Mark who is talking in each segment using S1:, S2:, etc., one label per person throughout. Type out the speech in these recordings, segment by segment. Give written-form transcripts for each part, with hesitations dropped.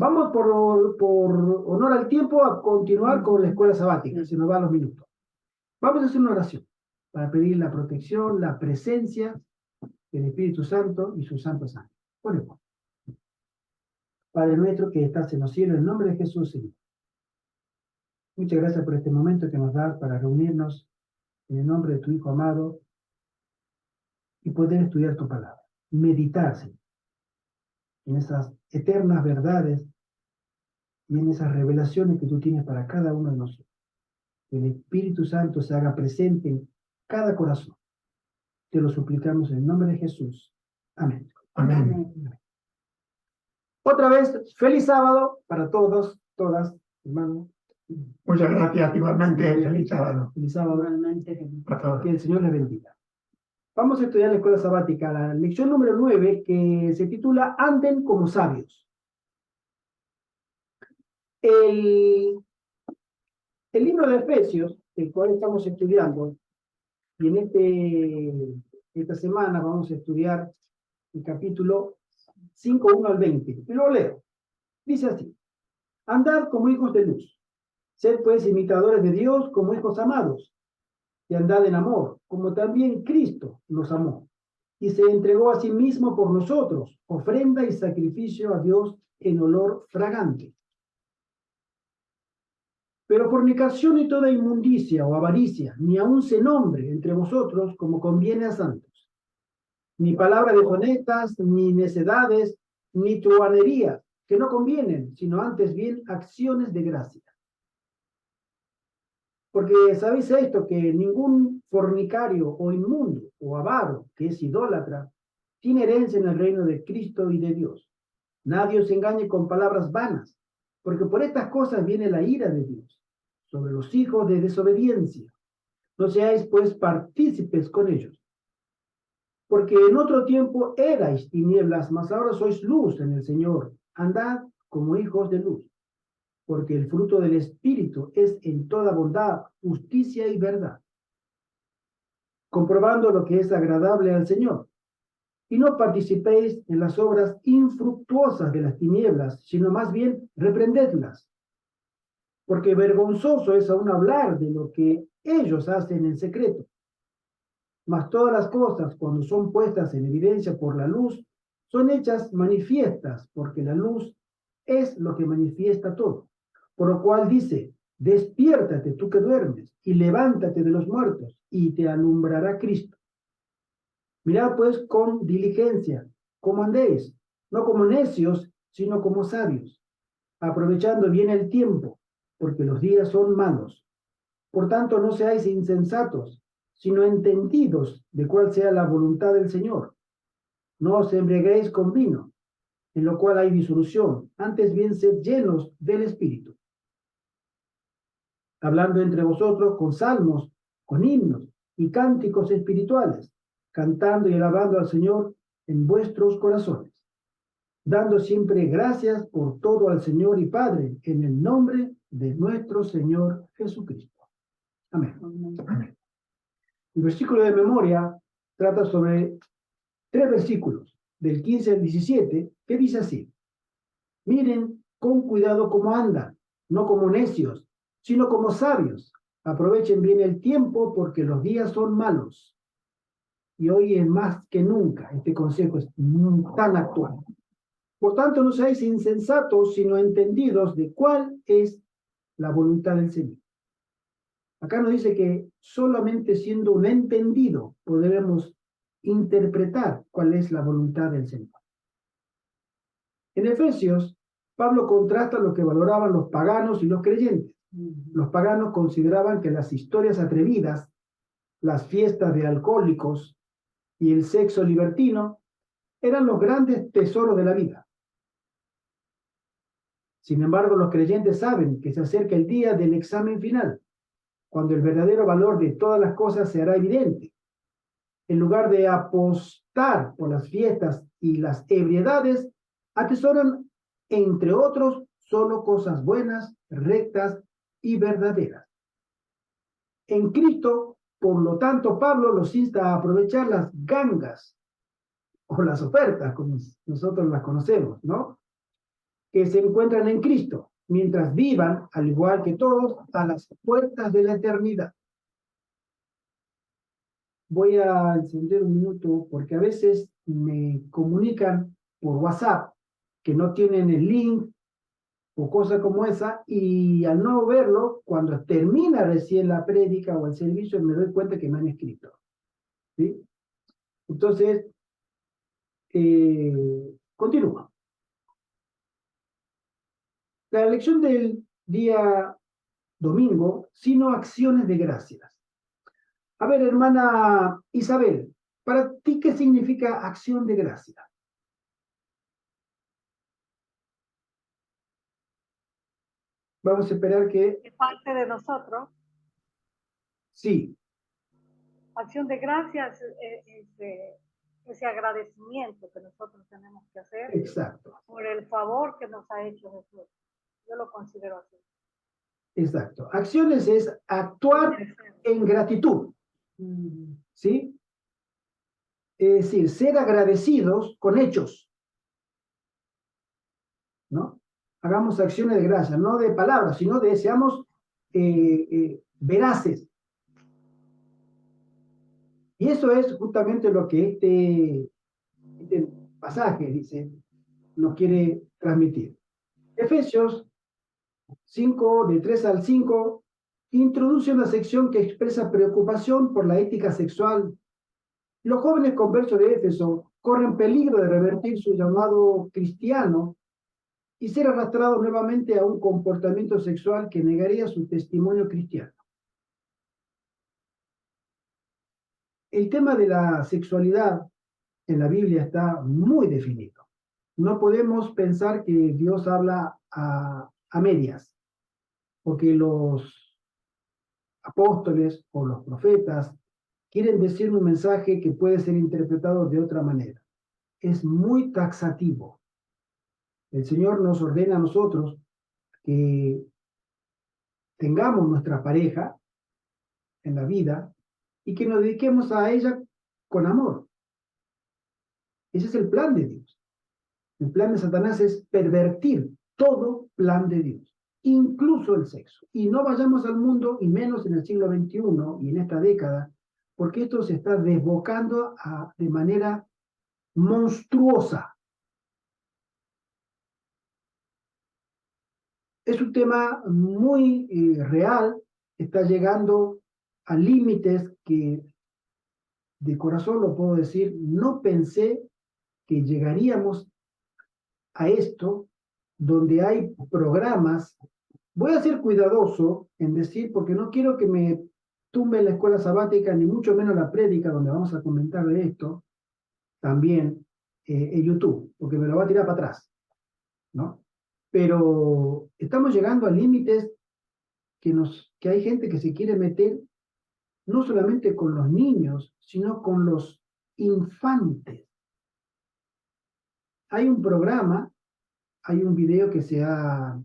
S1: Vamos por honor al tiempo a continuar con la escuela sabática, se nos van los minutos. Vamos a hacer una oración para pedir la protección, la presencia del Espíritu Santo y su Santo Sangre. Oremos. Padre nuestro que estás en los cielos, en el nombre de Jesús, Señor. Muchas gracias por este momento que nos das para reunirnos en el nombre de tu Hijo amado y poder estudiar tu palabra, meditarse en esas eternas verdades y en esas revelaciones que tú tienes para cada uno de nosotros. Que el Espíritu Santo se haga presente en cada corazón. Te lo suplicamos en el nombre de Jesús. Amén.
S2: Amén.
S1: Otra vez, feliz sábado para todos, todas, hermanos.
S2: Muchas gracias, igualmente. Feliz sábado.
S1: Feliz sábado.
S3: Igualmente.
S2: A todos.
S1: Que el Señor les bendiga. Vamos a estudiar la escuela sabática, la lección número 9, que se titula Anden como sabios. El libro de Efesios, el cual estamos estudiando, y en esta semana vamos a estudiar el capítulo 5, 1 al 20. Y lo leo. Dice así: Andad como hijos de luz. Sed pues imitadores de Dios como hijos amados. Y andad en amor, como también Cristo nos amó. Y se entregó a sí mismo por nosotros, ofrenda y sacrificio a Dios en olor fragante. Pero fornicación y toda inmundicia o avaricia, ni aun se nombre entre vosotros como conviene a santos. Ni palabras deshonestas, ni necedades, ni truhanerías, que no convienen, sino antes bien acciones de gracia. Porque sabéis esto, que ningún fornicario o inmundo o avaro, que es idólatra, tiene herencia en el reino de Cristo y de Dios. Nadie os engañe con palabras vanas, porque por estas cosas viene la ira de Dios sobre los hijos de desobediencia. No seáis pues partícipes con ellos. Porque en otro tiempo erais tinieblas, mas ahora sois luz en el Señor. Andad como hijos de luz. Porque el fruto del Espíritu es en toda bondad, justicia y verdad, comprobando lo que es agradable al Señor. Y no participéis en las obras infructuosas de las tinieblas, sino más bien reprendedlas. Porque vergonzoso es aún hablar de lo que ellos hacen en secreto. Mas todas las cosas, cuando son puestas en evidencia por la luz, son hechas manifiestas, porque la luz es lo que manifiesta todo. Por lo cual dice: despiértate tú que duermes, y levántate de los muertos, y te alumbrará Cristo. Mirad pues con diligencia cómo andéis, no como necios, sino como sabios, aprovechando bien el tiempo, porque los días son malos. Por tanto, no seáis insensatos, sino entendidos de cuál sea la voluntad del Señor. No os embriaguéis con vino, en lo cual hay disolución, antes bien sed llenos del Espíritu, hablando entre vosotros con salmos, con himnos y cánticos espirituales, cantando y alabando al Señor en vuestros corazones, dando siempre gracias por todo al Señor y Padre, en el nombre de nuestro Señor Jesucristo. Amén.
S2: Amén.
S1: El versículo de memoria trata sobre 3 versículos, del 15 al 17, que dice así: Miren con cuidado cómo andan, no como necios, sino como sabios. Aprovechen bien el tiempo, porque los días son malos. Y hoy es más que nunca, este consejo es tan actual. Por tanto, no seáis insensatos, sino entendidos de cuál es la voluntad del Señor. Acá nos dice que solamente siendo un entendido podremos interpretar cuál es la voluntad del Señor. En Efesios, Pablo contrasta lo que valoraban los paganos y los creyentes. Los paganos consideraban que las historias atrevidas, las fiestas de alcohólicos y el sexo libertino eran los grandes tesoros de la vida. Sin embargo, los creyentes saben que se acerca el día del examen final, cuando el verdadero valor de todas las cosas se hará evidente. En lugar de apostar por las fiestas y las ebriedades, atesoran, entre otros, solo cosas buenas, rectas y verdaderas. En Cristo, por lo tanto, Pablo los insta a aprovechar las gangas o las ofertas, como nosotros las conocemos, ¿no? que se encuentran en Cristo, mientras vivan, al igual que todos, a las puertas de la eternidad. Voy a encender un minuto porque a veces me comunican por WhatsApp que no tienen el link o cosa como esa, y al no verlo, cuando termina recién la prédica o el servicio, me doy cuenta que me han escrito. ¿Sí? Entonces, continúa. La lección del día domingo, sino acciones de gracias. A ver, hermana Isabel, ¿para ti qué significa acción de gracias? Vamos a esperar que...
S3: De parte de nosotros,
S1: Sí,
S3: acción de gracias ese agradecimiento que nosotros tenemos que hacer
S1: exacto,
S3: por el favor que nos ha hecho Jesús. Yo lo considero así.
S1: exacto. Acciones es actuar en gratitud, ¿sí? Es decir, ser agradecidos con hechos, ¿no? Hagamos acciones de gracia, no de palabras, sino de seamos veraces. Y eso es justamente lo que este pasaje, dice, nos quiere transmitir. Efesios 5, de 3 al 5, introduce una sección que expresa preocupación por la ética sexual. Los jóvenes conversos de Éfeso corren peligro de revertir su llamado cristiano y ser arrastrados nuevamente a un comportamiento sexual que negaría su testimonio cristiano. El tema de la sexualidad en la Biblia está muy definido. No podemos pensar que Dios habla a medias, porque los apóstoles o los profetas quieren decir un mensaje que puede ser interpretado de otra manera. Es muy taxativo. El Señor nos ordena a nosotros que tengamos nuestra pareja en la vida y que nos dediquemos a ella con amor. Ese es el plan de Dios. El plan de Satanás es pervertir todo plan de Dios, incluso el sexo. Y no vayamos al mundo, y menos en el siglo XXI y en esta década, porque esto se está desbocando de manera monstruosa. Es un tema muy real, está llegando a límites que de corazón lo puedo decir, no pensé que llegaríamos a esto, donde hay programas. Voy a ser cuidadoso en decir, porque no quiero que me tumbe la escuela sabática, ni mucho menos la prédica, donde vamos a comentar de esto, también en YouTube, porque me lo va a tirar para atrás, ¿no? Pero estamos llegando a límites que hay gente que se quiere meter no solamente con los niños, sino con los infantes. Hay un programa, hay un video que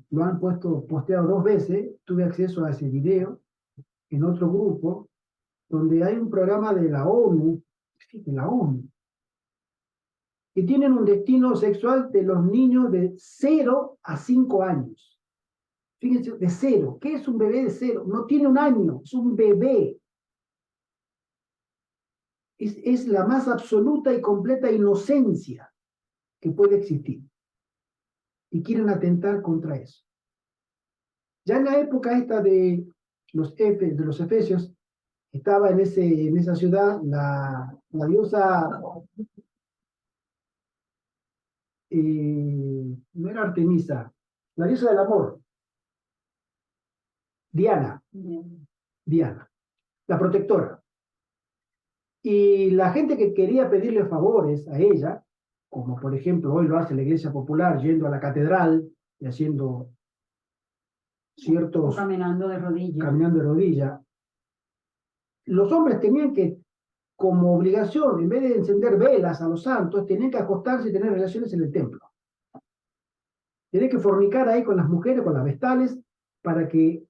S1: lo han posteado 2 veces, tuve acceso a ese video en otro grupo, donde hay un programa de la ONU, que tienen un destino sexual de los niños de 0 a 5 años. Fíjense, de 0. ¿Qué es un bebé de 0? No tiene un año, es un bebé. Es la más absoluta y completa inocencia que puede existir. Y quieren atentar contra eso. Ya en la época esta de los efesios, estaba en esa ciudad la diosa, no era Artemisa, la diosa del amor, Diana, la protectora. Y la gente que quería pedirle favores a ella, como por ejemplo hoy lo hace la Iglesia Popular, yendo a la catedral y haciendo ciertos...
S4: Caminando de rodillas.
S1: Caminando de rodillas. Los hombres tenían que, como obligación, en vez de encender velas a los santos, tenían que acostarse y tener relaciones en el templo. Tenían que fornicar ahí con las mujeres, con las vestales, para que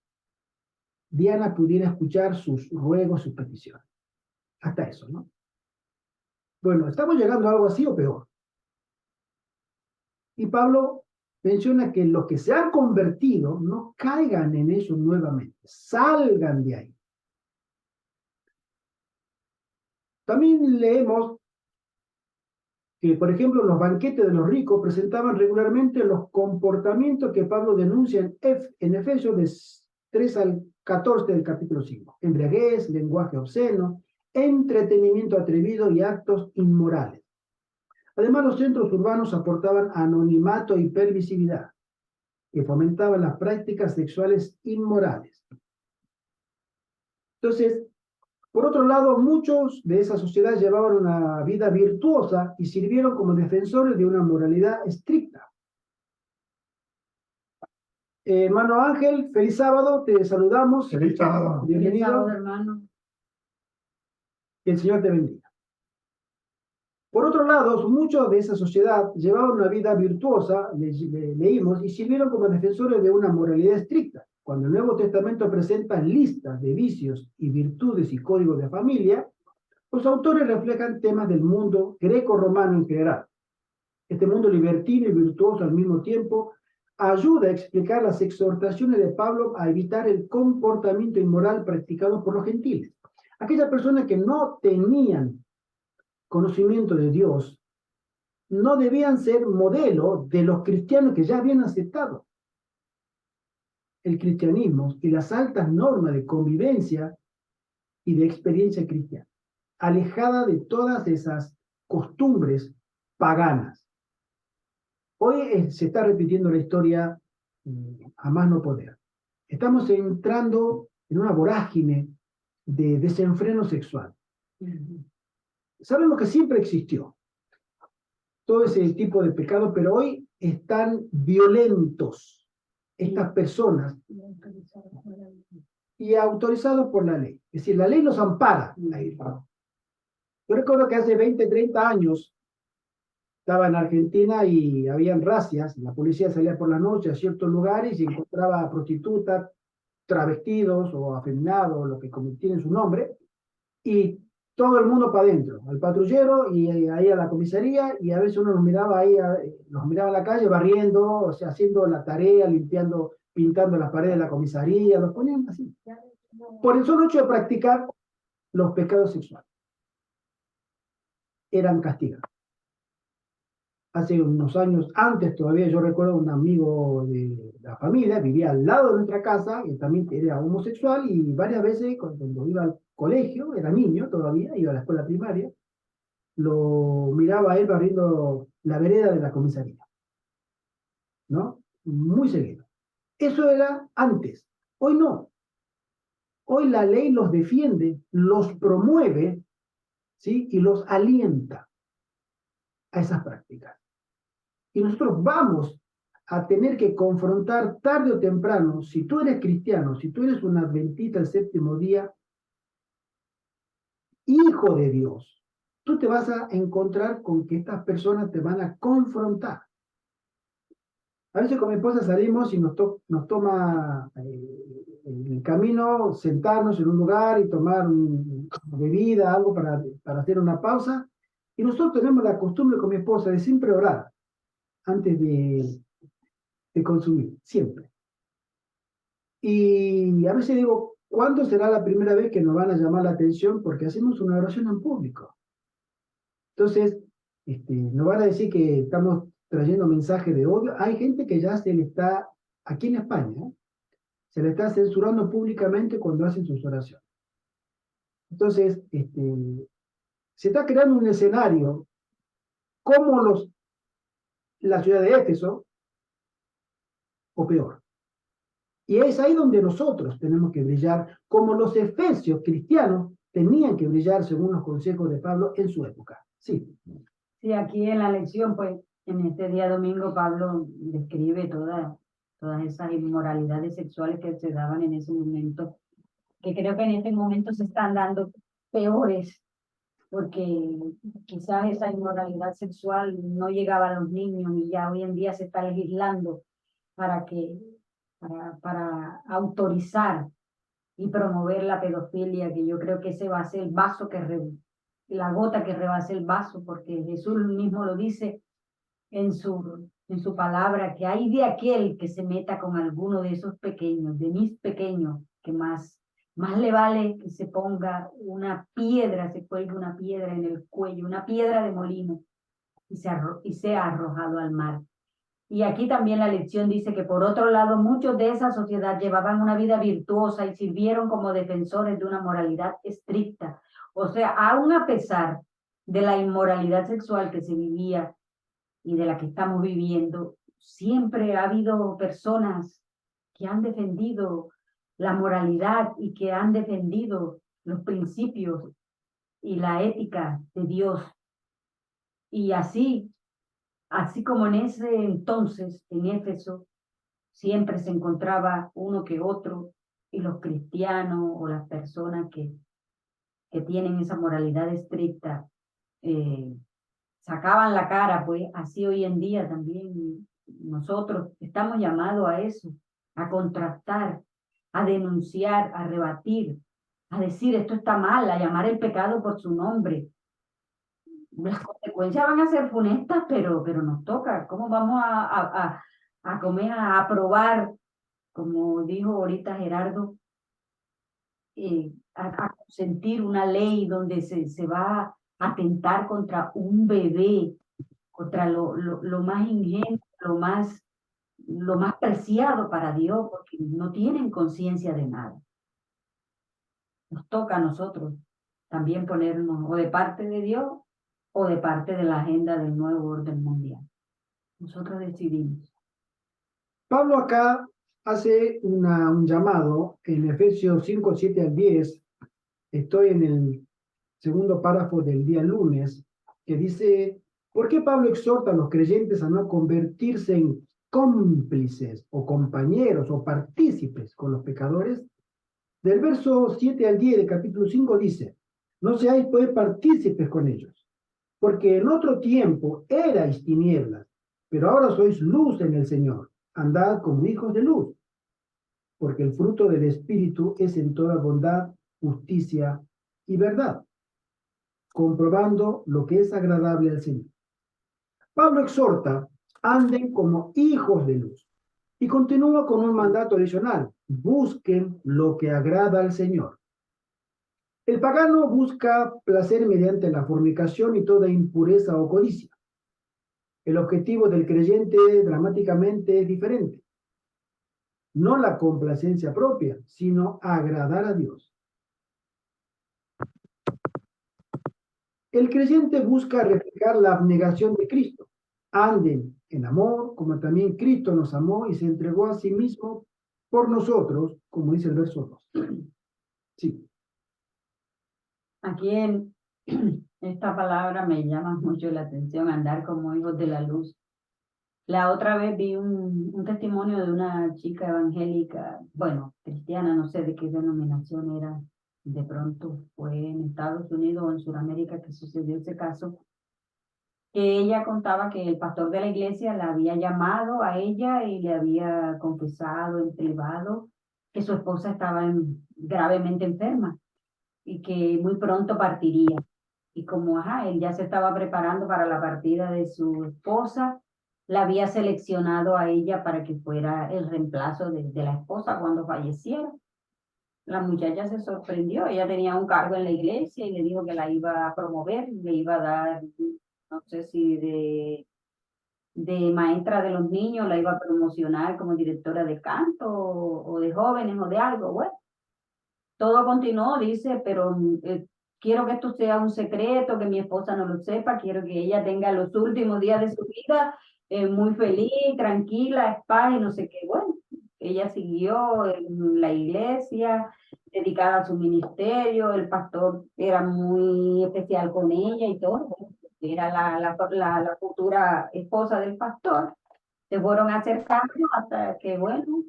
S1: Diana pudiera escuchar sus ruegos, sus peticiones. Hasta eso, ¿no? Bueno, estamos llegando a algo así o peor. Y Pablo menciona que los que se han convertido no caigan en eso nuevamente, salgan de ahí. También leemos que, por ejemplo, los banquetes de los ricos presentaban regularmente los comportamientos que Pablo denuncia en Efesios de 3 al 14 del capítulo 5. Embriaguez, lenguaje obsceno, entretenimiento atrevido y actos inmorales. Además, los centros urbanos aportaban anonimato y permisividad, que fomentaban las prácticas sexuales inmorales. Entonces, por otro lado, muchos de esa sociedad llevaban una vida virtuosa y sirvieron como defensores de una moralidad estricta. Hermano Ángel, feliz sábado, te saludamos.
S2: Feliz sábado.
S1: Bienvenido.
S4: Feliz sábado, hermano.
S1: Que el Señor te bendiga. Por otro lado, muchos de esa sociedad llevaban una vida virtuosa, leímos, y sirvieron como defensores de una moralidad estricta. Cuando el Nuevo Testamento presenta listas de vicios y virtudes y códigos de familia, los autores reflejan temas del mundo greco-romano en general. Este mundo libertino y virtuoso al mismo tiempo ayuda a explicar las exhortaciones de Pablo a evitar el comportamiento inmoral practicado por los gentiles. Aquellas personas que no tenían conocimiento de Dios no debían ser modelo de los cristianos que ya habían aceptado el cristianismo y las altas normas de convivencia y de experiencia cristiana, alejada de todas esas costumbres paganas. Hoy se está repitiendo la historia a más no poder. Estamos entrando en una vorágine de desenfreno sexual. Sabemos que siempre existió todo ese tipo de pecado, pero hoy están violentos estas personas y autorizados por la ley. Es decir, la ley los ampara. Yo recuerdo que hace 20, 30 años estaba en Argentina y habían racias, la policía salía por la noche a ciertos lugares y encontraba prostitutas, travestidos o afeminados, lo que tienen su nombre, y todo el mundo para adentro, al patrullero y ahí a la comisaría, y a veces uno los miraba ahí, los miraba en la calle barriendo, o sea, haciendo la tarea, limpiando, pintando las paredes de la comisaría, los ponían así. Por el solo hecho de practicar los pecados sexuales. Eran castigados. Hace unos años antes todavía, yo recuerdo un amigo de la familia, vivía al lado de nuestra casa, y también era homosexual, y varias veces cuando iba al colegio, era niño todavía, iba a la escuela primaria, lo miraba a él barriendo la vereda de la comisaría, ¿no? Muy seguido. Eso era antes, hoy no. Hoy la ley los defiende, los promueve, ¿sí? Y los alienta a esas prácticas. Y nosotros vamos a tener que confrontar tarde o temprano, si tú eres cristiano, si tú eres un adventista del séptimo día, hijo de Dios, tú te vas a encontrar con que estas personas te van a confrontar. A veces con mi esposa salimos y nos toma el camino sentarnos en un lugar y tomar una bebida, algo para hacer una pausa. Y nosotros tenemos la costumbre con mi esposa de siempre orar antes de consumir, siempre. Y a veces digo, ¿cuándo será la primera vez que nos van a llamar la atención? Porque hacemos una oración en público. Entonces, nos van a decir que estamos trayendo mensajes de odio. Hay gente que ya se le está, aquí en España, se le está censurando públicamente cuando hacen sus oraciones. Entonces, se está creando un escenario como la ciudad de Éfeso, o peor. Y es ahí donde nosotros tenemos que brillar, como los efesios cristianos tenían que brillar según los consejos de Pablo en su época. Sí.
S4: Sí, aquí en la lección, pues, en este día domingo, Pablo describe todas esas inmoralidades sexuales que se daban en ese momento, que creo que en este momento se están dando peores, porque quizás esa inmoralidad sexual no llegaba a los niños y ya hoy en día se está legislando para autorizar y promover la pedofilia, que yo creo que ese va a ser el vaso la gota que rebase el vaso, porque Jesús mismo lo dice en su en su palabra que hay de aquel que se meta con alguno de esos pequeños, de mis pequeños, que más le vale que se ponga una piedra, se cuelgue una piedra en el cuello, una piedra de molino, y sea arrojado al mar. Y aquí también la lección dice que por otro lado muchos de esa sociedad llevaban una vida virtuosa y sirvieron como defensores de una moralidad estricta. O sea, aún a pesar de la inmoralidad sexual que se vivía y de la que estamos viviendo, siempre ha habido personas que han defendido la moralidad y que han defendido los principios y la ética de Dios. Y así como en ese entonces, en Éfeso, siempre se encontraba uno que otro, y los cristianos o las personas que tienen esa moralidad estricta, sacaban la cara, pues así hoy en día también nosotros estamos llamados a eso, a contrastar, a denunciar, a rebatir, a decir esto está mal, a llamar el pecado por su nombre. Las consecuencias van a ser funestas, pero nos toca. ¿Cómo vamos a comer, a aprobar, como dijo ahorita Gerardo, a consentir una ley donde se va a atentar contra un bebé, contra lo más ingente, lo más preciado para Dios, porque no tienen conciencia de nada? Nos toca a nosotros también ponernos o de parte de Dios o de parte de la agenda del nuevo orden mundial. Nosotros decidimos.
S1: Pablo acá hace un llamado en Efesios 5, 7 al 10. Estoy en el segundo párrafo del día lunes, que dice: ¿por qué Pablo exhorta a los creyentes a no convertirse en cómplices o compañeros o partícipes con los pecadores? Del verso 7 al 10 del capítulo 5 dice: no seáis pues partícipes con ellos, porque en otro tiempo erais tinieblas, pero ahora sois luz en el Señor. Andad como hijos de luz, porque el fruto del Espíritu es en toda bondad, justicia y verdad, comprobando lo que es agradable al Señor. Pablo exhorta: anden como hijos de luz. Y continúa con un mandato adicional: busquen lo que agrada al Señor. El pagano busca placer mediante la fornicación y toda impureza o codicia. El objetivo del creyente dramáticamente es diferente. No la complacencia propia, sino agradar a Dios. El creyente busca reflejar la abnegación de Cristo. Anden en amor, como también Cristo nos amó y se entregó a sí mismo por nosotros, como dice el verso 2. Sí.
S4: Aquí en esta palabra me llama mucho la atención, andar como hijos de la luz. La otra vez vi un testimonio de una chica evangélica, bueno, cristiana, no sé de qué denominación era, de pronto fue en Estados Unidos o en Sudamérica que sucedió ese caso, que ella contaba que el pastor de la iglesia la había llamado a ella y le había confesado en privado que su esposa estaba gravemente enferma y que muy pronto partiría. Y como él ya se estaba preparando para la partida de su esposa, la había seleccionado a ella para que fuera el reemplazo de la esposa cuando falleciera. La muchacha se sorprendió, ella tenía un cargo en la iglesia y le dijo que la iba a promover, le iba a dar, no sé si de maestra de los niños, la iba a promocionar como directora de canto o de jóvenes o de algo. Bueno, todo continuó, dice, pero quiero que esto sea un secreto, que mi esposa no lo sepa, quiero que ella tenga los últimos días de su vida muy feliz, tranquila, en paz y no sé qué. Bueno, ella siguió en la iglesia, dedicada a su ministerio, el pastor era muy especial con ella y todo, era la futura esposa del pastor. Se fueron acercando hasta que, bueno,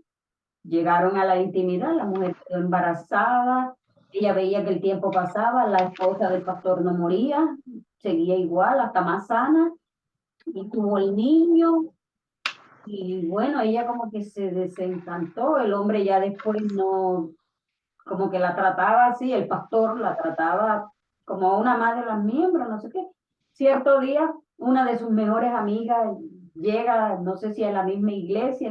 S4: llegaron a la intimidad, la mujer quedó embarazada, ella veía que el tiempo pasaba, la esposa del pastor no moría, seguía igual, hasta más sana, y tuvo el niño, y bueno, ella como que se desencantó, el hombre ya después no, como que la trataba así, el pastor la trataba como a una más de las miembros, no sé qué. Cierto día, una de sus mejores amigas llega, no sé si a la misma iglesia,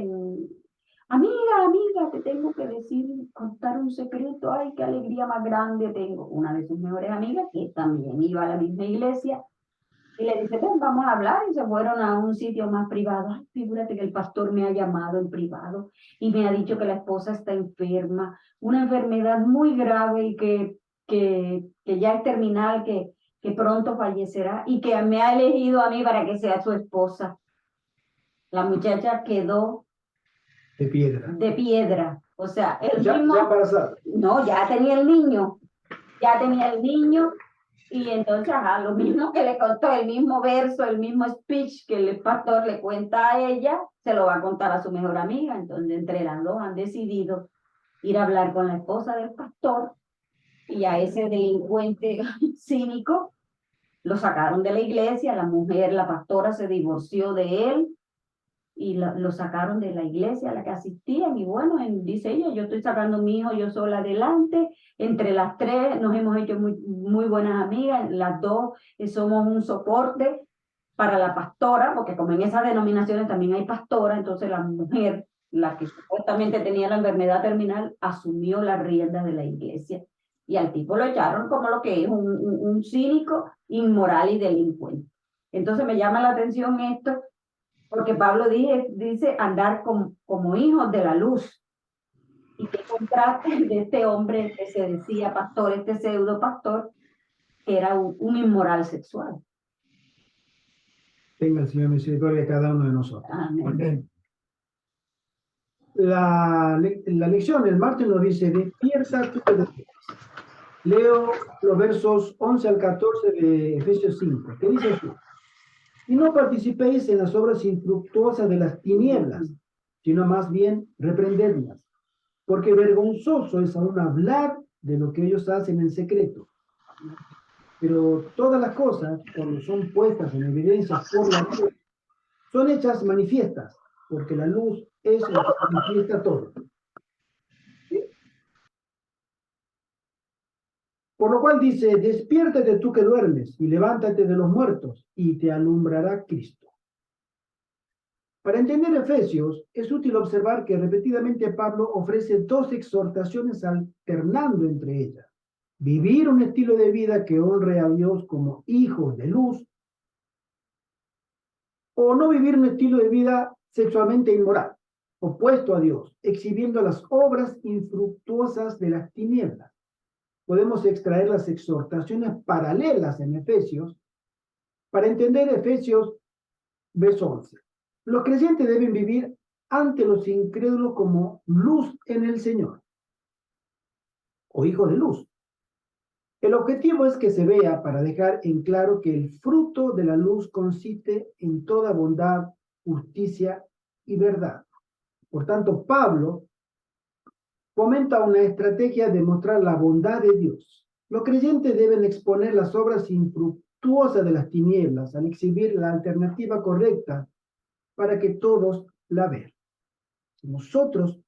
S4: amiga, te tengo que decir, contar un secreto, ay, qué alegría más grande tengo. Una de sus mejores amigas, que también iba a la misma iglesia, y le dice, ven, vamos a hablar, y se fueron a un sitio más privado. Ay, figúrate que el pastor me ha llamado en privado y me ha dicho que la esposa está enferma, una enfermedad muy grave y que ya es terminal, que pronto fallecerá y que me ha elegido a mí para que sea su esposa. La muchacha quedó
S1: De piedra.
S4: de piedra. O sea, el
S1: Ya
S4: mismo,
S1: embarazada.
S4: no, ya tenía el niño, y entonces, ajá, lo mismo que le contó, el mismo verso, el mismo speech que el pastor le cuenta a ella, se lo va a contar a su mejor amiga. Entonces, entre las dos han decidido ir a hablar con la esposa del pastor, y a ese delincuente cínico lo sacaron de la iglesia. La mujer, la pastora, se divorció de él y lo sacaron de la iglesia a la que asistían. Y bueno, dice ella, yo estoy sacando a mi hijo yo sola adelante. Entre las tres nos hemos hecho muy buenas amigas. Las dos somos un soporte para la pastora, porque como en esas denominaciones también hay pastora, entonces la mujer, la que supuestamente tenía la enfermedad terminal, asumió las riendas de la iglesia. Y al tipo lo echaron como lo que es un cínico, inmoral y delincuente. Entonces me llama la atención esto, porque Pablo dice andar como hijos de la luz. Y qué contraste de este hombre que se decía pastor, este pseudo pastor, que era un inmoral sexual.
S1: Tenga el Señor misericordia de cada uno de nosotros.
S4: Amén.
S2: Amén.
S1: La lección del martes nos dice, despierta tú que duermes. Leo los versos 11 al 14 de Efesios 5, que dice así: y no participéis en las obras infructuosas de las tinieblas, sino más bien reprendedlas, porque vergonzoso es aún hablar de lo que ellos hacen en secreto. Pero todas las cosas, cuando son puestas en evidencia por la luz, son hechas manifiestas, porque la luz es lo que manifiesta todo. ¿Sí? Por lo cual dice, despiértate tú que duermes, y levántate de los muertos, y te alumbrará Cristo. Para entender Efesios, es útil observar que repetidamente Pablo ofrece dos exhortaciones alternando entre ellas: vivir un estilo de vida que honre a Dios como hijos de luz, o no vivir un estilo de vida sexualmente inmoral, opuesto a Dios, exhibiendo las obras infructuosas de las tinieblas. Podemos extraer las exhortaciones paralelas en Efesios para entender Efesios verso 11. Los creyentes deben vivir ante los incrédulos como luz en el Señor, o hijos de luz. El objetivo es que se vea para dejar en claro que el fruto de la luz consiste en toda bondad, justicia y verdad. Por tanto, Pablo fomenta una estrategia de mostrar la bondad de Dios. Los creyentes deben exponer las obras infructuosas de las tinieblas al exhibir la alternativa correcta para que todos la vean. Nosotros,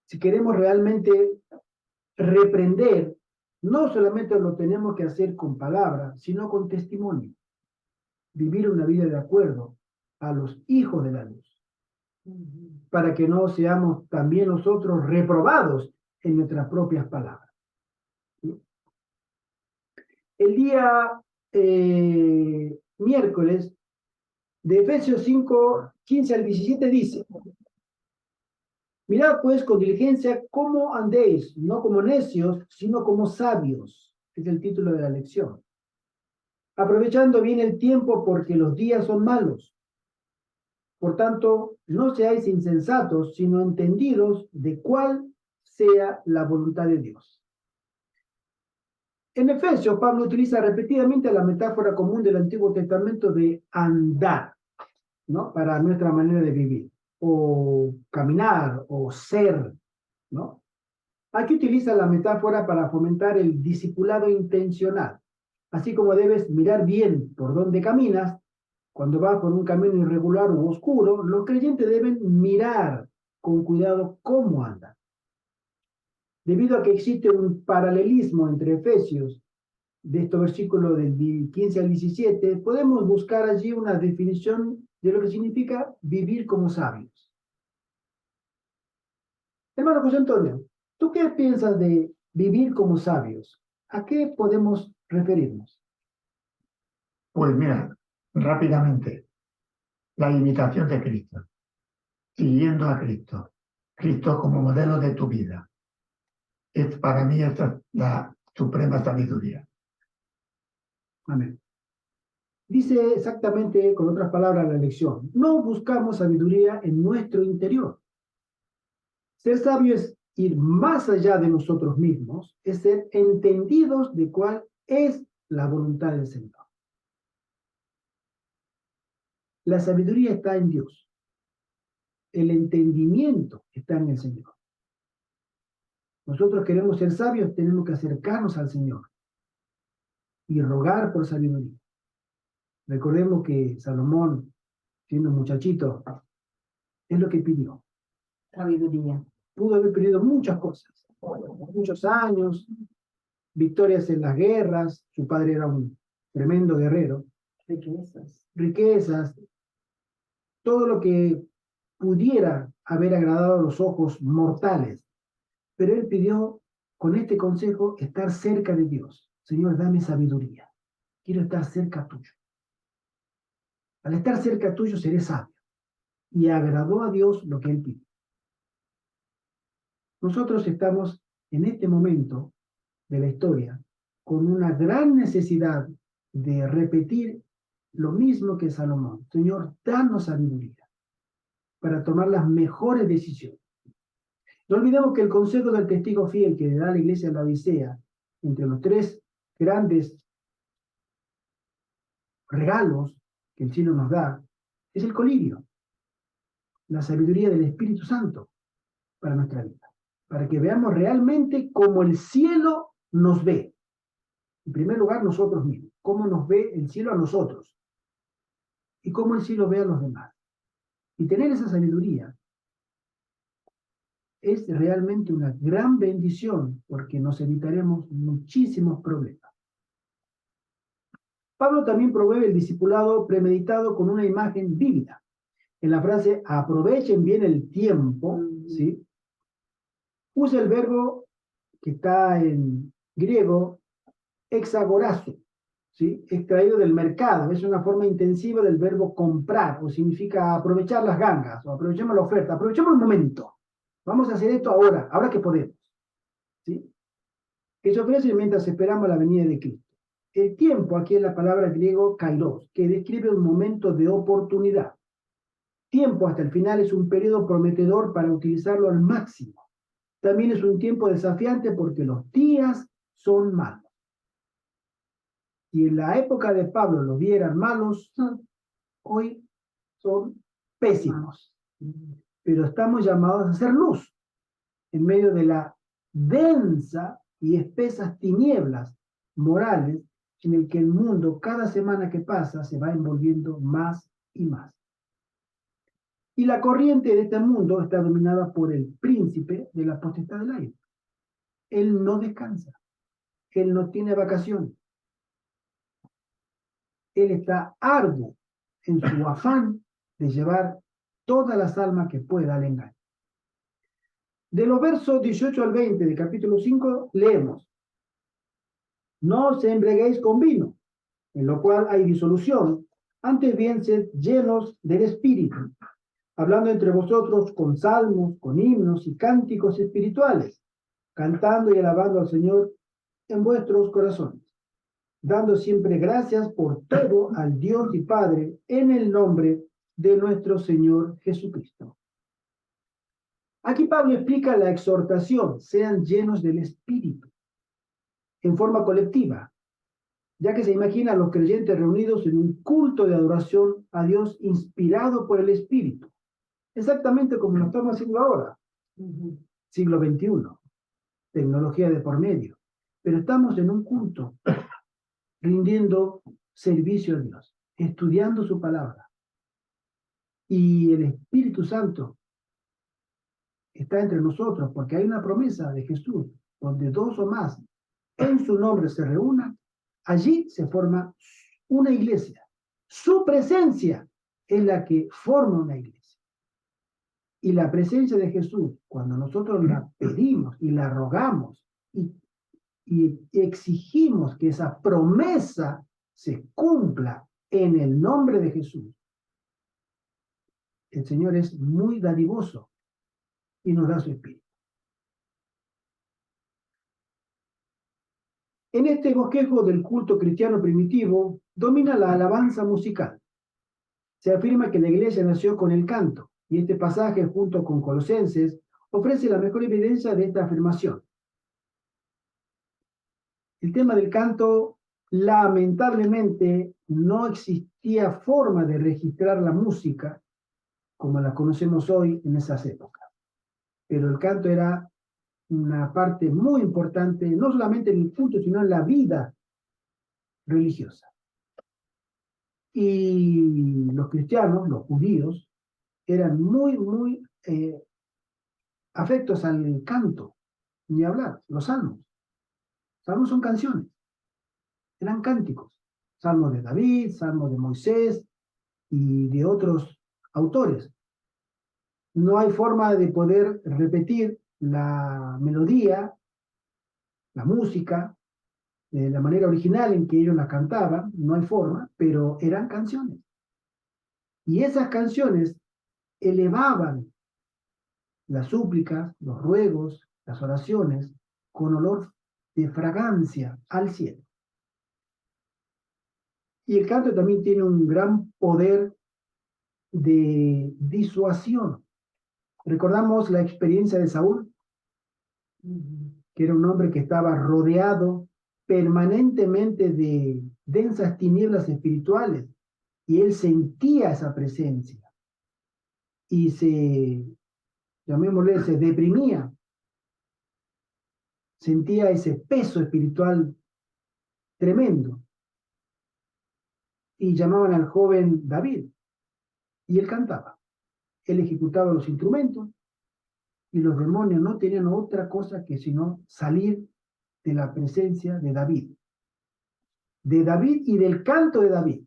S1: si queremos realmente reprender, no solamente lo tenemos que hacer con palabras, sino con testimonio. Vivir una vida de acuerdo a los hijos de la luz, para que no seamos también nosotros reprobados en nuestras propias palabras. El día miércoles de Efesios 5, 15 al 17 dice: mirad pues con diligencia cómo andéis, no como necios, sino como sabios. Es el título de la lección. Aprovechando bien el tiempo, porque los días son malos. Por tanto, no seáis insensatos, sino entendidos de cuál sea la voluntad de Dios. En Efesios, Pablo utiliza repetidamente la metáfora común del Antiguo Testamento de andar, ¿no? Para nuestra manera de vivir, o caminar, o ser, ¿no? Aquí utiliza la metáfora para fomentar el discipulado intencional. Así como debes mirar bien por dónde caminas, cuando vas por un camino irregular u oscuro, los creyentes deben mirar con cuidado cómo andan. Debido a que existe un paralelismo entre Efesios de estos versículos del 15 al 17, podemos buscar allí una definición de lo que significa vivir como sabios. Hermano José Antonio, ¿tú qué piensas de vivir como sabios? ¿A qué podemos referirnos?
S2: Pues mira, rápidamente, la imitación de Cristo, siguiendo a Cristo, Cristo como modelo de tu vida. Para mí esta es la suprema sabiduría.
S1: Amén. Dice exactamente, con otras palabras, la lección: no buscamos sabiduría en nuestro interior. Ser sabio es ir más allá de nosotros mismos, es ser entendidos de cuál es la voluntad del Señor. La sabiduría está en Dios. El entendimiento está en el Señor. Nosotros queremos ser sabios, tenemos que acercarnos al Señor y rogar por sabiduría. Recordemos que Salomón, siendo muchachito, es lo que pidió.
S4: Sabiduría.
S1: Pudo haber pedido muchas cosas, muchos años, victorias en las guerras, su padre era un tremendo guerrero, riquezas, todo lo que pudiera haber agradado a los ojos mortales. Pero él pidió, con este consejo, estar cerca de Dios. Señor, dame sabiduría. Quiero estar cerca tuyo. Al estar cerca tuyo seré sabio. Y agradó a Dios lo que él pidió. Nosotros estamos en este momento de la historia con una gran necesidad de repetir lo mismo que Salomón. Señor, danos sabiduría para tomar las mejores decisiones. No olvidemos que el consejo del testigo fiel que le da la iglesia de la Odisea, entre los tres grandes regalos que el cielo nos da, es el colirio, la sabiduría del Espíritu Santo para nuestra vida, para que veamos realmente cómo el cielo nos ve. En primer lugar, nosotros mismos, cómo nos ve el cielo a nosotros y cómo el cielo ve a los demás. Y tener esa sabiduría es realmente una gran bendición porque nos evitaremos muchísimos problemas. Pablo también promueve el discipulado premeditado con una imagen vívida. En la frase aprovechen bien el tiempo, ¿sí?, usa el verbo que está en griego exagorazo, ¿sí?, extraído del mercado. Es una forma intensiva del verbo comprar, o significa aprovechar las gangas, o aprovechemos la oferta, aprovechemos el momento. Vamos a hacer esto ahora que podemos, ¿sí?, que se ofrece mientras esperamos la venida de Cristo. El tiempo, aquí es la palabra griego kairos, que describe un momento de oportunidad. Tiempo hasta el final es un periodo prometedor para utilizarlo al máximo. También es un tiempo desafiante porque los días son malos. Si en la época de Pablo los días eran malos, hoy son pésimos. Pero estamos llamados a hacer luz en medio de la densa y espesas tinieblas morales en el que el mundo, cada semana que pasa, se va envolviendo más y más. Y la corriente de este mundo está dominada por el príncipe de la potestad del aire. Él no descansa. Él no tiene vacaciones. Él está arduo en su afán de llevar todas las almas que pueda al engaño. De los versos 18 al 20 del capítulo 5 leemos: no os embriaguéis con vino, en lo cual hay disolución, antes bien sed llenos del Espíritu, hablando entre vosotros con salmos, con himnos y cánticos espirituales, cantando y alabando al Señor en vuestros corazones, dando siempre gracias por todo al Dios y Padre en el nombre de nuestro Señor Jesucristo. Aquí Pablo explica la exhortación: sean llenos del Espíritu, en forma colectiva, ya que se imagina a los creyentes reunidos en un culto de adoración a Dios inspirado por el Espíritu, exactamente como lo estamos haciendo ahora, siglo XXI, tecnología de por medio, pero estamos en un culto, rindiendo servicio a Dios, estudiando su palabra, y el Espíritu Santo está entre nosotros, porque hay una promesa de Jesús, donde dos o más en su nombre se reúnan, allí se forma una iglesia. Su presencia es la que forma una iglesia. Y la presencia de Jesús, cuando nosotros la pedimos y la rogamos y exigimos que esa promesa se cumpla en el nombre de Jesús, el Señor es muy dadivoso y nos da su espíritu. En este bosquejo del culto cristiano primitivo domina la alabanza musical. Se afirma que la iglesia nació con el canto, y este pasaje, junto con Colosenses, ofrece la mejor evidencia de esta afirmación. El tema del canto, lamentablemente, no existía forma de registrar la música como la conocemos hoy en esas épocas. Pero el canto era una parte muy importante, no solamente en el culto, sino en la vida religiosa. Y los cristianos, los judíos, eran muy afectos al canto, ni hablar, los salmos. Salmos son canciones, eran cánticos. Salmos de David, salmos de Moisés y de otros autores. No hay forma de poder repetir la melodía, la música, de la manera original en que ellos la cantaban, no hay forma, pero eran canciones. Y esas canciones elevaban las súplicas, los ruegos, las oraciones, con olor de fragancia al cielo. Y el canto también tiene un gran poder de disuasión. Recordamos la experiencia de Saúl, que era un hombre que estaba rodeado permanentemente de densas tinieblas espirituales, y él sentía esa presencia y llamémosle, se deprimía, sentía ese peso espiritual tremendo, y llamaban al joven David, y él cantaba, él ejecutaba los instrumentos, y los demonios no tenían otra cosa que sino salir de la presencia de David y del canto de David.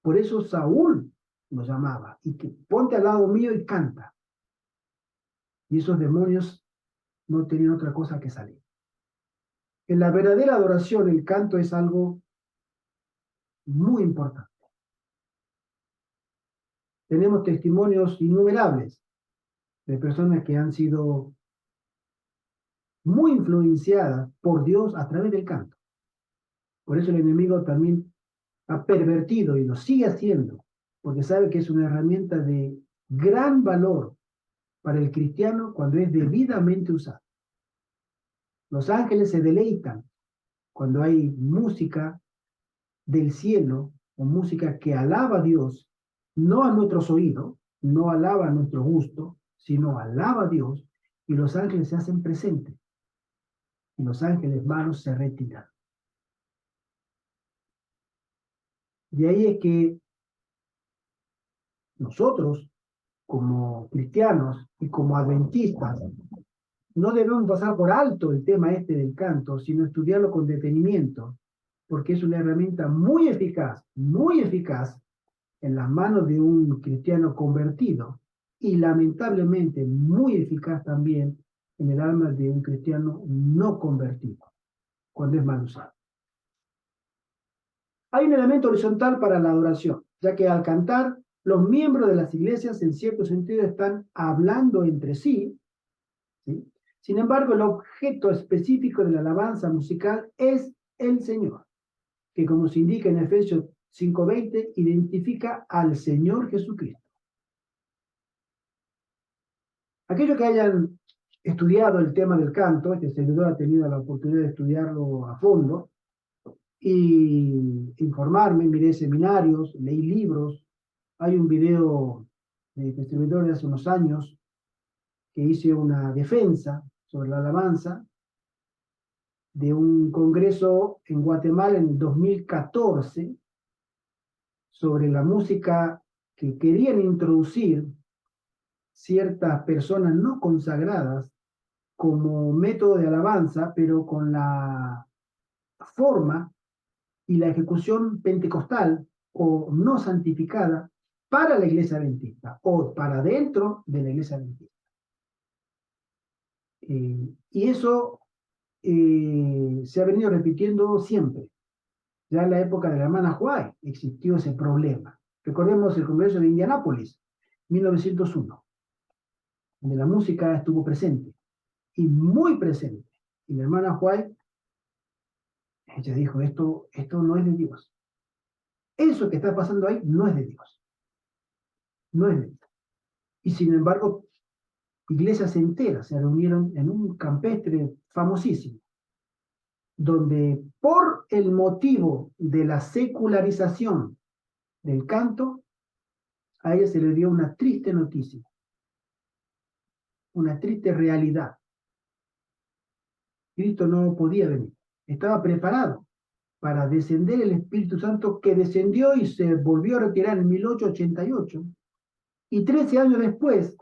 S1: Por eso Saúl lo llamaba, y que ponte al lado mío y canta. Y esos demonios no tenían otra cosa que salir. En la verdadera adoración, el canto es algo muy importante. Tenemos testimonios innumerables de personas que han sido muy influenciadas por Dios a través del canto. Por eso el enemigo también ha pervertido y lo sigue haciendo, porque sabe que es una herramienta de gran valor para el cristiano cuando es debidamente usada. Los ángeles se deleitan cuando hay música del cielo o música que alaba a Dios, no a nuestros oídos, no alaba a nuestro gusto, sino alaba a Dios, y los ángeles se hacen presentes y los ángeles malos se retiran. De ahí es que nosotros, como cristianos y como adventistas, no debemos pasar por alto el tema este del canto, sino estudiarlo con detenimiento, porque es una herramienta muy eficaz en las manos de un cristiano convertido, y lamentablemente muy eficaz también en el alma de un cristiano no convertido, cuando es mal usado. Hay un elemento horizontal para la adoración, ya que al cantar, los miembros de las iglesias en cierto sentido están hablando entre sí, ¿sí? Sin embargo, el objeto específico de la alabanza musical es el Señor, que, como se indica en Efesios 5:20, identifica al Señor Jesucristo. Aquellos que hayan estudiado el tema del canto, este servidor ha tenido la oportunidad de estudiarlo a fondo y informarme, miré seminarios, leí libros. Hay un video de este servidor de hace unos años que hice una defensa sobre la alabanza de un congreso en Guatemala en el 2014 sobre la música que querían introducir ciertas personas no consagradas como método de alabanza, pero con la forma y la ejecución pentecostal o no santificada para la iglesia adventista o para dentro de la iglesia adventista. Y eso se ha venido repitiendo siempre. Ya en la época de la hermana White existió ese problema. Recordemos el Congreso de Indianápolis, 1901, donde la música estuvo presente, y muy presente. Y la hermana White, ella dijo, esto no es de Dios. Eso que está pasando ahí no es de Dios. No es de Dios. Y sin embargo, iglesias enteras se reunieron en un campestre famosísimo, donde por el motivo de la secularización del canto, a ella se le dio una triste noticia, una triste realidad. Cristo no podía venir, estaba preparado para descender el Espíritu Santo, que descendió y se volvió a retirar en 1888, y 13 años después,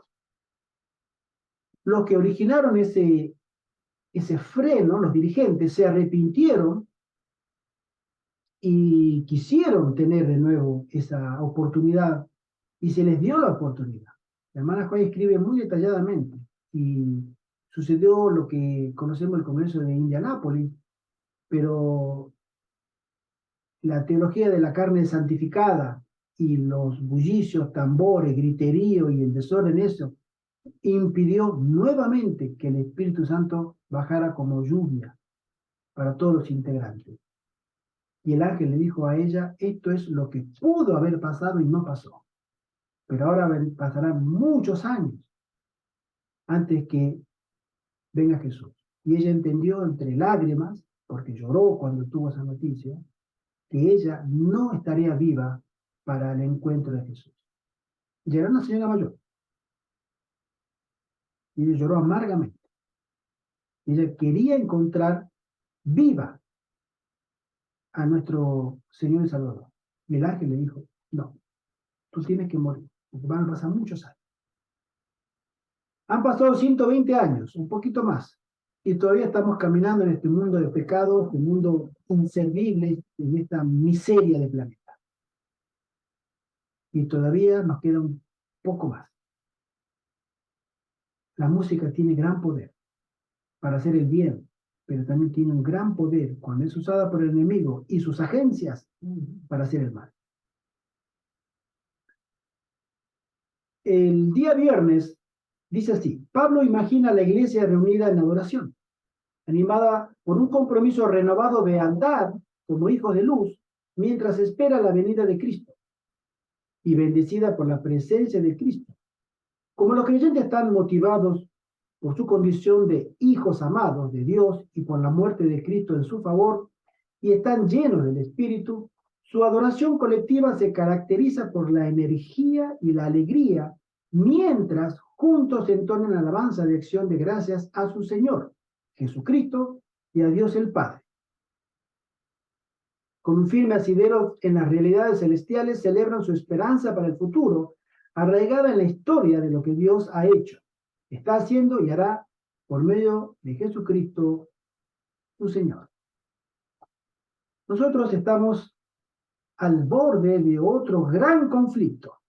S1: los que originaron ese freno, los dirigentes, se arrepintieron y quisieron tener de nuevo esa oportunidad, y se les dio la oportunidad. La hermana Juárez escribe muy detalladamente, y sucedió lo que conocemos el Congreso de Indianápolis, pero la teología de la carne santificada y los bullicios, tambores, griterío y el desorden, eso impidió nuevamente que el Espíritu Santo bajara como lluvia para todos los integrantes. Y el ángel le dijo a ella, esto es lo que pudo haber pasado y no pasó. Pero ahora pasarán muchos años antes que venga Jesús. Y ella entendió entre lágrimas, porque lloró cuando tuvo esa noticia, que ella no estaría viva para el encuentro de Jesús. Y era una señora mayor. Y ella lloró amargamente. Ella quería encontrar viva a nuestro Señor y Salvador. Y el ángel le dijo, no, tú tienes que morir, porque van a pasar muchos años. Han pasado 120 años, un poquito más, y todavía estamos caminando en este mundo de pecados, un mundo inservible, en esta miseria de planeta. Y todavía nos queda un poco más. La música tiene gran poder para hacer el bien, pero también tiene un gran poder cuando es usada por el enemigo y sus agencias para hacer el mal. El día viernes dice así, Pablo imagina a la iglesia reunida en adoración, animada por un compromiso renovado de andar como hijos de luz, mientras espera la venida de Cristo, y bendecida por la presencia de Cristo. Como los creyentes están motivados por su condición de hijos amados de Dios y por la muerte de Cristo en su favor, y están llenos del Espíritu, su adoración colectiva se caracteriza por la energía y la alegría, mientras juntos entonan alabanza de acción de gracias a su Señor, Jesucristo, y a Dios el Padre. Con un firme asidero en las realidades celestiales, celebran su esperanza para el futuro, arraigada en la historia de lo que Dios ha hecho, está haciendo y hará por medio de Jesucristo, su Señor. Nosotros estamos al borde de otro gran conflicto.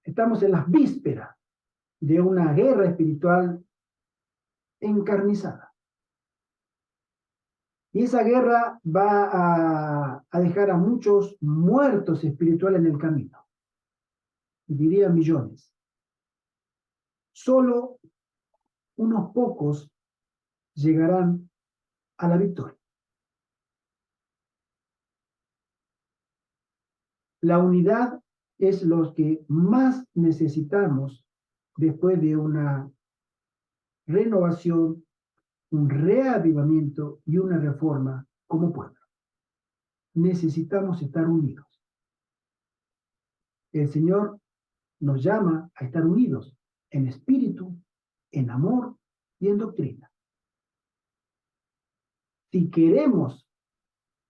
S1: Estamos en las vísperas de una guerra espiritual encarnizada. Y esa guerra va a dejar a muchos muertos espirituales en el camino. Diría millones. Solo unos pocos llegarán a la victoria. La unidad es lo que más necesitamos después de una renovación, un reavivamiento y una reforma como pueblo. Necesitamos estar unidos. El Señor nos llama a estar unidos en espíritu, en amor y en doctrina. Si queremos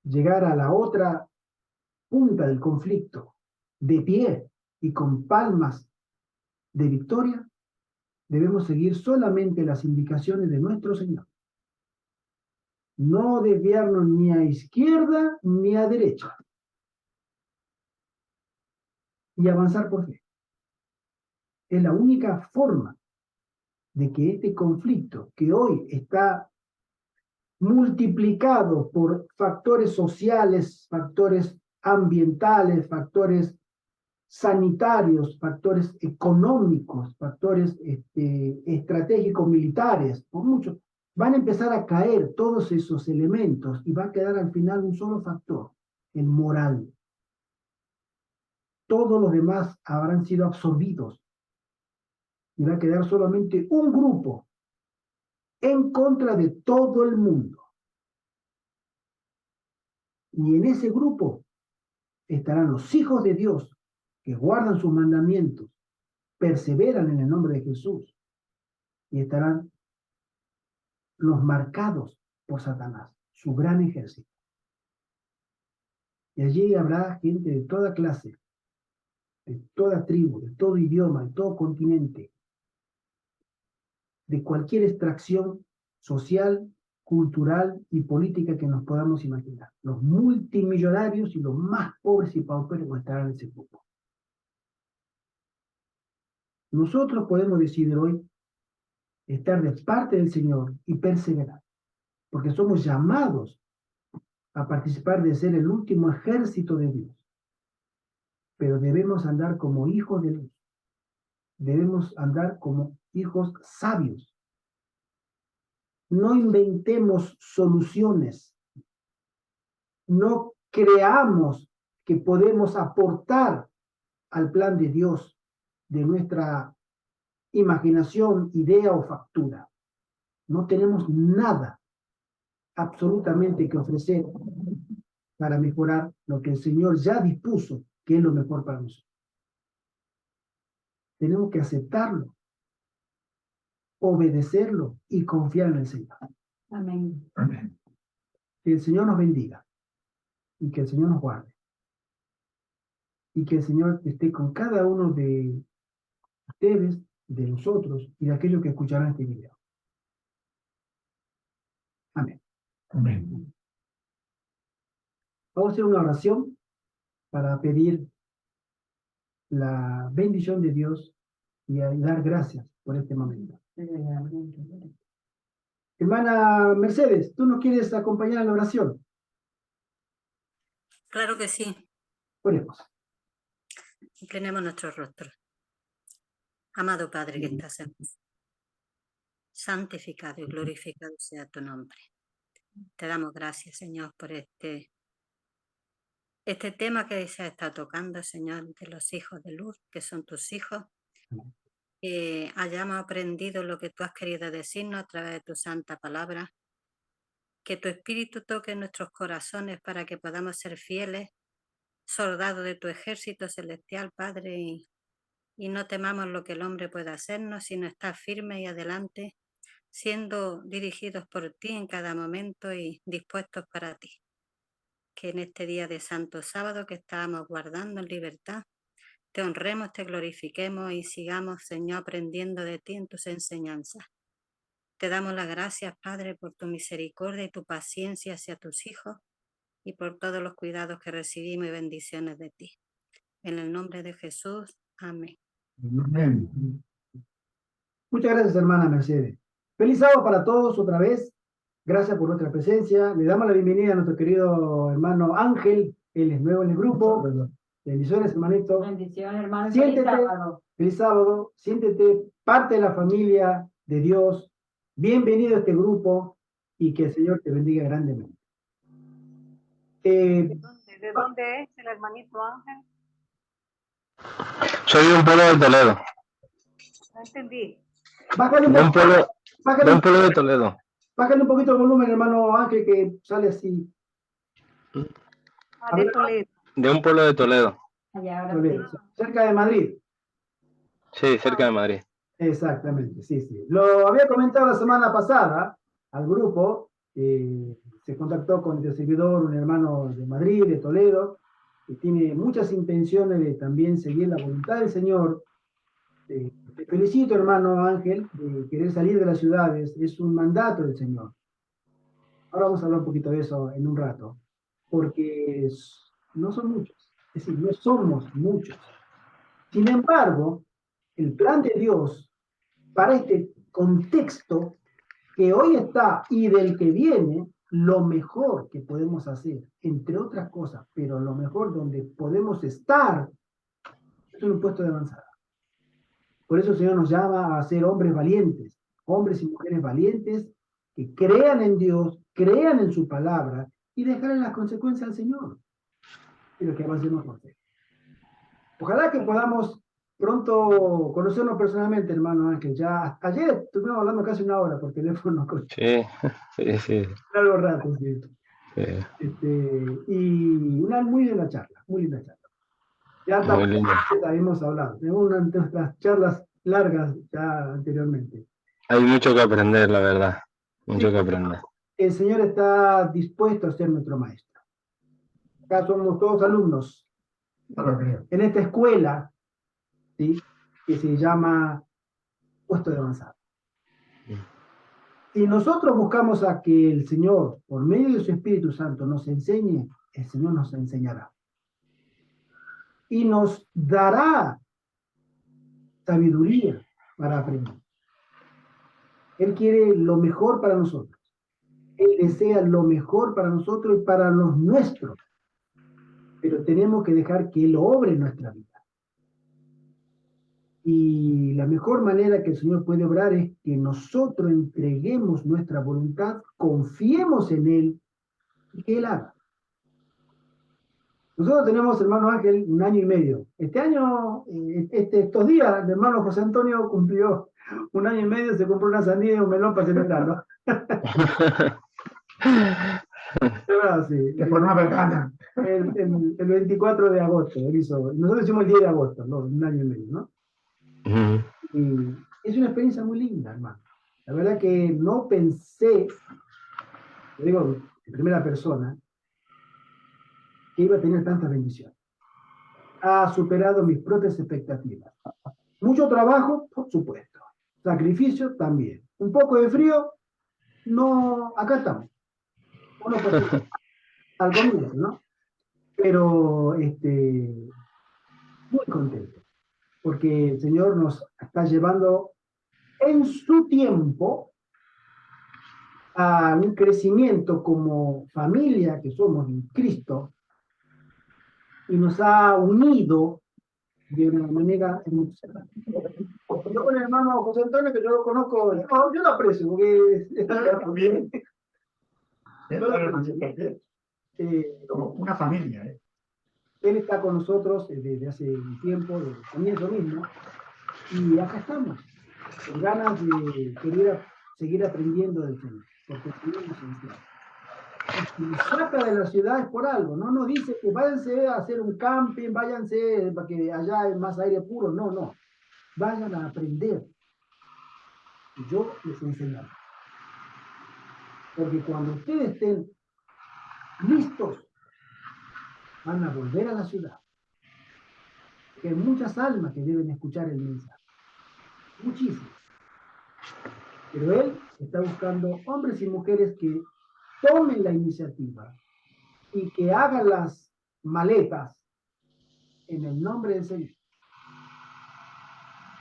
S1: llegar a la otra punta del conflicto de pie y con palmas de victoria, debemos seguir solamente las indicaciones de nuestro Señor. no desviarnos ni a izquierda ni a derecha, y avanzar por fe. Es la única forma de que este conflicto, que hoy está multiplicado por factores sociales, factores ambientales, factores sanitarios, factores económicos, factores estratégicos militares, por muchos, van a empezar a caer todos esos elementos y va a quedar al final un solo factor, el moral. Todos los demás habrán sido absorbidos y va a quedar solamente un grupo en contra de todo el mundo. Y en ese grupo estarán los hijos de Dios que guardan sus mandamientos, perseveran en el nombre de Jesús, y estarán los marcados por Satanás, su gran ejército. Y allí habrá gente de toda clase, de toda tribu, de todo idioma, de todo continente, de cualquier extracción social, cultural y política que nos podamos imaginar. Los multimillonarios y los más pobres y pauperos estarán en ese grupo. Nosotros podemos decidir hoy estar de parte del Señor y perseverar, porque somos llamados a participar de ser el último ejército de Dios. Pero debemos andar como hijos de luz. Debemos andar como hijos sabios. No inventemos soluciones. No creamos que podemos aportar al plan de Dios de nuestra imaginación, idea o factura. No tenemos nada absolutamente que ofrecer para mejorar lo que el Señor ya dispuso que es lo mejor para nosotros. Tenemos que aceptarlo, obedecerlo y confiar en el Señor.
S4: Amén.
S2: Amén.
S1: Que el Señor nos bendiga y que el Señor nos guarde. Y que el Señor esté con cada uno de ustedes, de nosotros y de aquellos que escucharán este video. Amén.
S2: Amén.
S1: Vamos a hacer una oración para pedir la bendición de Dios y a dar gracias por este momento. Hermana Mercedes, ¿tú no quieres acompañar a la oración?
S5: Claro que sí.
S1: Oremos.
S5: Inclinemos nuestros rostros. Amado Padre que estás en luz, santificado y glorificado sea tu nombre. Te damos gracias, Señor, por este tema que se está tocando, Señor, de los hijos de luz, que son tus hijos. Que hayamos aprendido lo que tú has querido decirnos a través de tu santa palabra. Que tu Espíritu toque nuestros corazones para que podamos ser fieles, soldados de tu ejército celestial, Padre, y no temamos lo que el hombre pueda hacernos, sino estar firmes y adelante, siendo dirigidos por ti en cada momento y dispuestos para ti. Que en este día de Santo Sábado que estábamos guardando en libertad, te honremos, te glorifiquemos y sigamos, Señor, aprendiendo de ti en tus enseñanzas. Te damos las gracias, Padre, por tu misericordia y tu paciencia hacia tus hijos y por todos los cuidados que recibimos y bendiciones de ti. En el nombre de Jesús, amén.
S2: Amén.
S1: Muchas gracias, hermana Mercedes. Feliz sábado para todos otra vez. Gracias por nuestra presencia. Le damos la bienvenida a nuestro querido hermano Ángel. Él es nuevo en el grupo. Bendiciones, hermanito.
S4: Bendiciones, hermano.
S1: Siéntete.
S4: Feliz sábado.
S1: Feliz sábado. Siéntete parte de la familia de Dios. Bienvenido a este grupo y que el Señor te bendiga grandemente.
S3: ¿De dónde es el hermanito Ángel?
S6: Soy de un pueblo de Toledo.
S3: No entendí.
S1: Bájale un
S6: De un pueblo,
S1: bájale
S6: de un pueblo de Toledo.
S1: bájale un poquito el volumen, hermano Ángel, que sale así.
S3: Ah, de Toledo.
S6: De un pueblo de Toledo.
S4: Allá ahora
S1: Toledo,
S4: sí.
S1: cerca de Madrid.
S6: Sí, cerca de Madrid.
S1: Exactamente, sí, sí. Lo había comentado la semana pasada al grupo, se contactó con el servidor, un hermano de Madrid, de Toledo, que tiene muchas intenciones de también seguir la voluntad del Señor. Te felicito, hermano Ángel, de querer salir de las ciudades, es un mandato del Señor. Ahora vamos a hablar un poquito de eso en un rato, porque no son muchos, es decir, no somos muchos. Sin embargo, el plan de Dios para este contexto que hoy está y del que viene, lo mejor que podemos hacer, entre otras cosas, pero lo mejor donde podemos estar, es un puesto de avanzada. Por eso el Señor nos llama a ser hombres valientes, hombres y mujeres valientes que crean en Dios, crean en su palabra y dejarle las consecuencias al Señor. Pero que avancemos por fe. Ojalá que podamos pronto conocernos personalmente, hermano Ángel. Ya ayer estuvimos hablando casi una hora por teléfono con
S6: Sí, sí, sí.
S1: largo rato, ¿sí? Y una muy linda charla, muy linda charla. Ya
S6: Muy lindo.
S1: hemos hablado, de una de nuestras charlas largas ya anteriormente.
S6: Hay mucho que aprender, la verdad. Mucho
S1: Sí,
S6: que aprender.
S1: el Señor está dispuesto a ser nuestro maestro. Acá somos todos alumnos
S2: No lo creo.
S1: en esta escuela, ¿sí? Que se llama puesto de avanzada. Si nosotros buscamos a que el Señor, por medio de su Espíritu Santo, nos enseñe, el Señor nos enseñará. Y nos dará sabiduría para aprender. Él quiere lo mejor para nosotros. Él desea lo mejor para nosotros y para los nuestros. Pero tenemos que dejar que Él obre en nuestra vida. Y la mejor manera que el Señor puede obrar es que nosotros entreguemos nuestra voluntad, confiemos en Él y que Él haga. Nosotros tenemos, hermano Ángel, 1 año y medio. Este año, estos días, el hermano José Antonio cumplió 1 año y medio, se compró una sandía y un melón para celebrarlo. Pero, sí,
S2: De forma vegana.
S1: el 24 de agosto, él hizo, nosotros hicimos el 10 de agosto, ¿no? 1 año y medio, ¿no?
S6: Ujú.
S1: Y es una experiencia muy linda, hermano. La verdad que no pensé, lo digo en primera persona, que iba a tener tantas bendiciones. Ha superado mis propias expectativas. Mucho trabajo, por supuesto. Sacrificio también. Un poco de frío, no, acá estamos. Uno al comienzo, ¿no? Pero muy contento, porque el Señor nos está llevando en su tiempo a un crecimiento como familia que somos en Cristo y nos ha unido de una manera emocionante. Yo con el hermano José Antonio, que yo lo conozco, yo lo aprecio, porque está bien.
S2: Como una familia.
S1: Él está con nosotros desde hace un tiempo, desde el comienzo mismo, y acá estamos, con ganas de querer seguir aprendiendo del Señor, porque el Señor nos enseña. Si nos saca de la ciudad es por algo, no nos dice que váyanse a hacer un camping, váyanse para que allá hay más aire puro, no, no. Vayan a aprender. Y yo les enseñaré. Porque cuando ustedes estén listos, van a volver a la ciudad. Porque hay muchas almas que deben escuchar el mensaje. Muchísimas. Pero Él está buscando hombres y mujeres que tomen la iniciativa y que hagan las maletas en el nombre del Señor.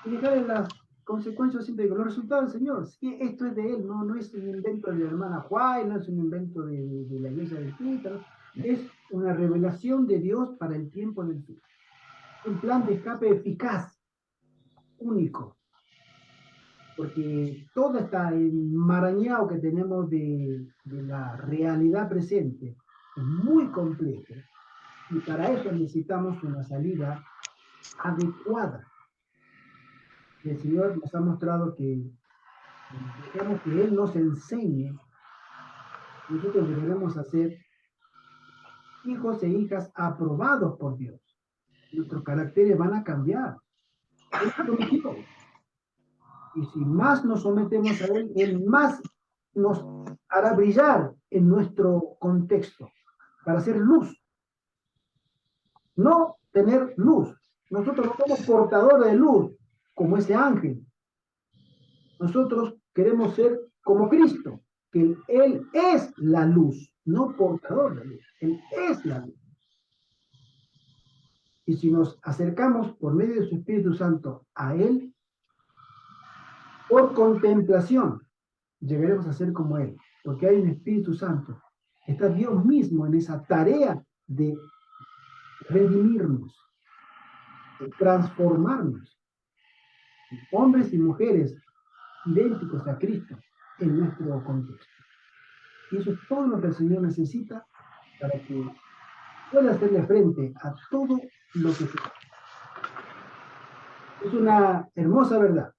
S1: Y dejarle las consecuencias, siempre digo, los resultados del Señor. Sí, esto es de Él, no es un invento de la hermana Juay, no es un invento de la iglesia del Twitter, es una revelación de Dios para el tiempo del fin. Un plan de escape eficaz, único, porque todo está enmarañado que tenemos de la realidad presente es muy complejo, y para eso necesitamos una salida adecuada. El Señor nos ha mostrado que dejemos que Él nos enseñe, nosotros deberemos hacer hijos e hijas aprobados por Dios. Nuestros caracteres van a cambiar. Él prometió. Y si más nos sometemos a Él, Él más nos hará brillar en nuestro contexto para hacer luz. No tener luz. Nosotros no somos portadores de luz como ese ángel. Nosotros queremos ser como Cristo, que Él es la luz, no portador de luz. Él es la luz. Y si nos acercamos por medio de su Espíritu Santo a Él, por contemplación, llegaremos a ser como Él, porque hay un Espíritu Santo. Está Dios mismo en esa tarea de redimirnos, de transformarnos, hombres y mujeres idénticos a Cristo en nuestro contexto. Y eso es todo lo que el Señor necesita para que pueda hacerle frente a todo lo que se... Es una hermosa verdad.